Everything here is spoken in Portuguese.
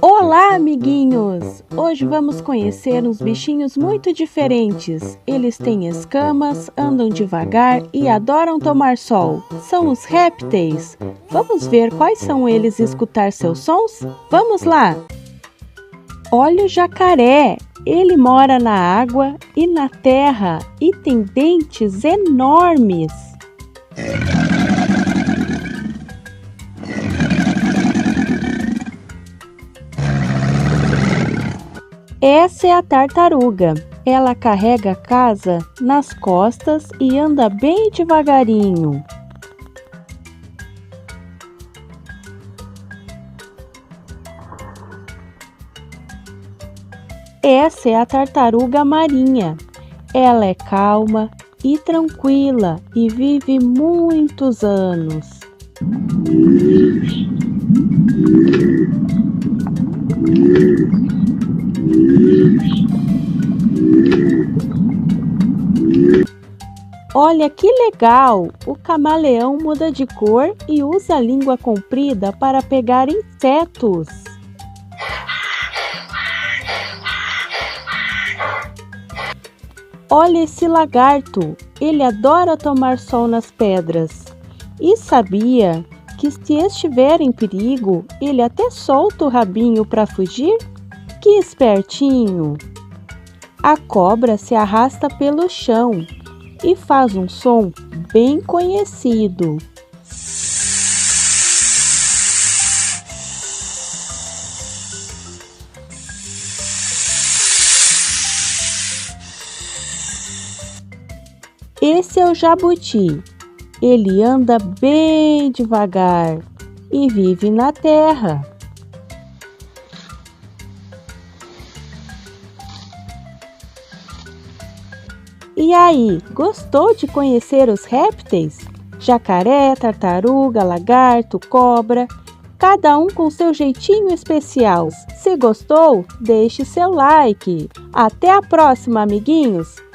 Olá, amiguinhos! Hoje vamos conhecer uns bichinhos muito diferentes. Eles têm escamas, andam devagar e adoram tomar sol. São os répteis. Vamos ver quais são eles e escutar seus sons? Vamos lá! Olha o jacaré! Ele mora na água e na terra e tem dentes enormes. Essa é a tartaruga. Ela carrega a casa nas costas e anda bem devagarinho. Essa é a tartaruga marinha. Ela é calma e tranquila e vive muitos anos. Olha que legal! O camaleão muda de cor e usa a língua comprida para pegar insetos. Olha esse lagarto! Ele adora tomar sol nas pedras. E sabia que se estiver em perigo, ele até solta o rabinho para fugir? Que espertinho! A cobra se arrasta pelo chão e faz um som bem conhecido. Esse é o jabuti. Ele anda bem devagar e vive na terra. E aí, gostou de conhecer os répteis? Jacaré, tartaruga, lagarto, cobra, cada um com seu jeitinho especial. Se gostou, deixe seu like. Até a próxima, amiguinhos!